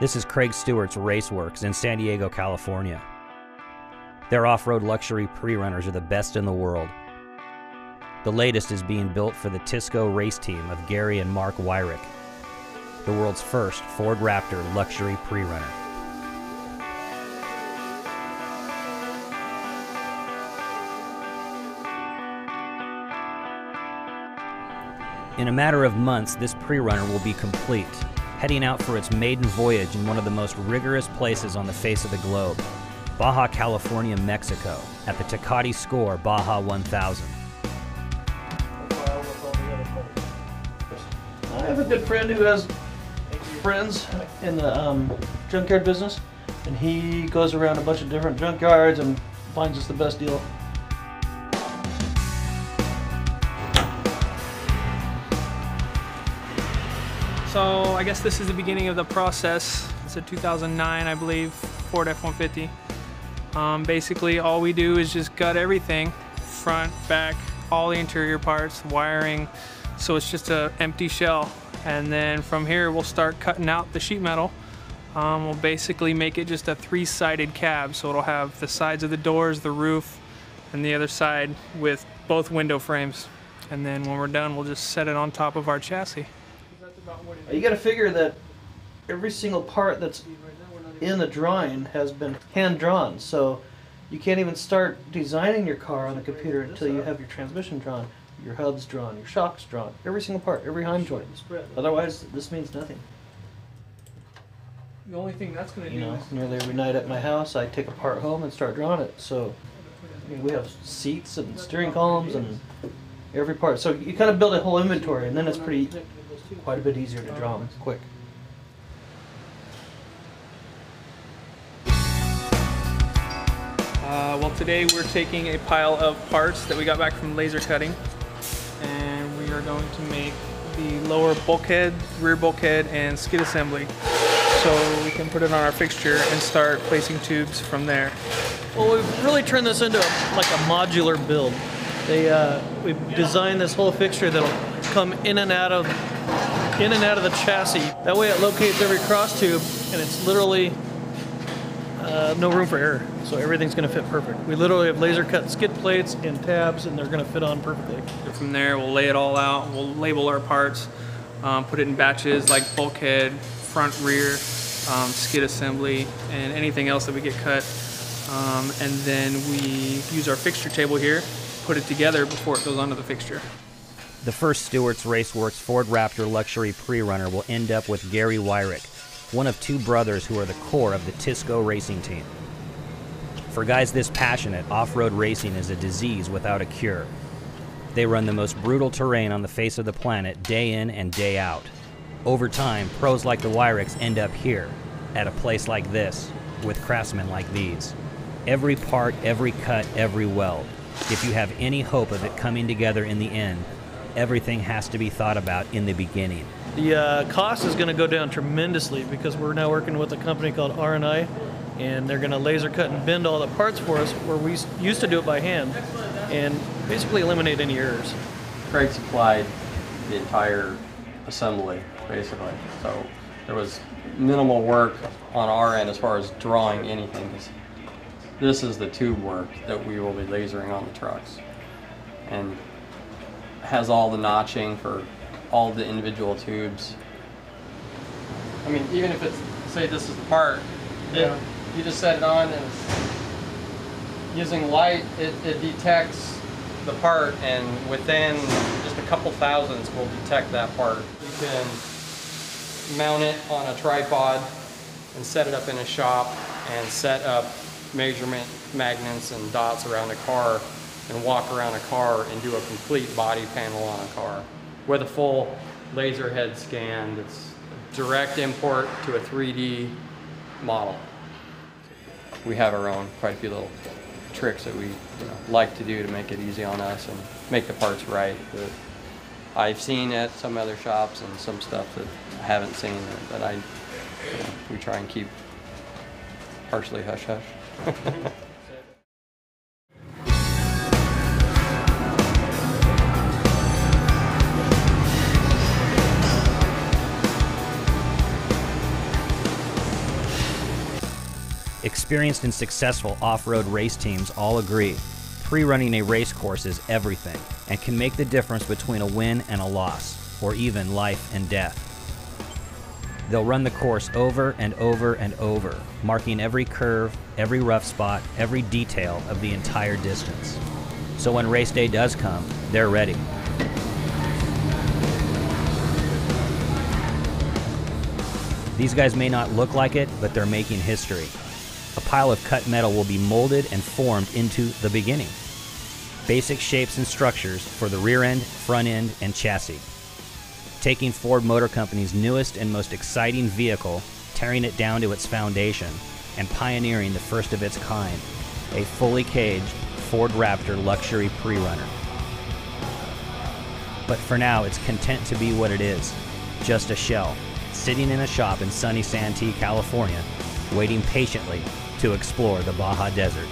This is Craig Stewart's RaceWorks in San Diego, California. Their off-road luxury PreRunners are the best in the world. The latest is being built for the Tisco race team of Gary and Mark Wyrick, the world's first Ford Raptor luxury PreRunner. In a matter of months, this PreRunner will be complete, heading out for its maiden voyage in one of the most rigorous places on the face of the globe, Baja California, Mexico, at the Tecate Score Baja 1000. I have a good friend who has friends in the junkyard business, and he goes around a bunch of different junkyards and finds us the best deal. So I guess this is the beginning of the process. It's a 2009, I believe, Ford F-150. Basically, all we do is just gut everything, front, back, all the interior parts, wiring, so it's just an empty shell. And then from here, we'll start cutting out the sheet metal. We'll basically make it just a three-sided cab, so it'll have the sides of the doors, the roof, and the other side with both window frames. And then when we're done, we'll just set it on top of our chassis. You got to figure that every single part that's in the drawing has been hand drawn, so you can't even start designing your car on the computer until you have your transmission drawn, your hubs drawn, your shocks drawn, every single part, every Heim joint. Otherwise, this means nothing. The only thing that's going to do, you know, nearly every night at my house, I take a part home and start drawing it. So I mean, we have seats and steering columns and every part. So you kind of build a whole inventory, and then it's quite a bit easier to draw them quick. Well, today we're taking a pile of parts that we got back from laser cutting, and we are going to make the lower bulkhead, rear bulkhead, and skid assembly, so we can put it on our fixture and start placing tubes from there. Well, we've really turned this into like a modular build. We've designed this whole fixture that'll come in and out of the chassis. That way it locates every cross tube, and it's literally no room for error. So everything's going to fit perfect. We literally have laser cut skid plates and tabs, and they're going to fit on perfectly. From there, we'll lay it all out. We'll label our parts, put it in batches like bulkhead, front, rear, skid assembly, and anything else that we get cut. And then we use our fixture table here, put it together before it goes onto the fixture. The first Stewart's RaceWorks Ford Raptor luxury PreRunner will end up with Gary Wyrick, one of two brothers who are the core of the Tisco racing team. For guys this passionate, off-road racing is a disease without a cure. They run the most brutal terrain on the face of the planet day in and day out. Over time, pros like the Wyricks end up here, at a place like this, with craftsmen like these. Every part, every cut, every weld. If you have any hope of it coming together in the end, everything has to be thought about in the beginning. The cost is going to go down tremendously because we're now working with a company called R&I, and they're going to laser cut and bend all the parts for us where we used to do it by hand and basically eliminate any errors. Craig supplied the entire assembly, basically, so there was minimal work on our end as far as drawing anything. This is the tube work that we will be lasering on the trucks, and has all the notching for all the individual tubes. I mean, even if it's, say this is the part, you just set it on and using light, it detects the part, and within just a couple thousandths will detect that part. You can mount it on a tripod and set it up in a shop and set up measurement magnets and dots around a car and walk around a car and do a complete body panel on a car with a full laser head scan. It's a direct import to a 3D model. We have our own quite a few little tricks that we like to do to make it easy on us and make the parts right. That I've seen at some other shops and some stuff that I haven't seen that we try and keep partially hush-hush. Experienced and successful off-road race teams all agree pre-running a race course is everything and can make the difference between a win and a loss, or even life and death. They'll run the course over and over and over, marking every curve, every rough spot, every detail of the entire distance. So when race day does come, they're ready. These guys may not look like it, but they're making history. A pile of cut metal will be molded and formed into the beginning. Basic shapes and structures for the rear end, front end, and chassis. Taking Ford Motor Company's newest and most exciting vehicle, tearing it down to its foundation, and pioneering the first of its kind, a fully caged Ford Raptor luxury PreRunner. But for now, it's content to be what it is, just a shell, sitting in a shop in sunny Santee, California, waiting patiently to explore the Baja Desert.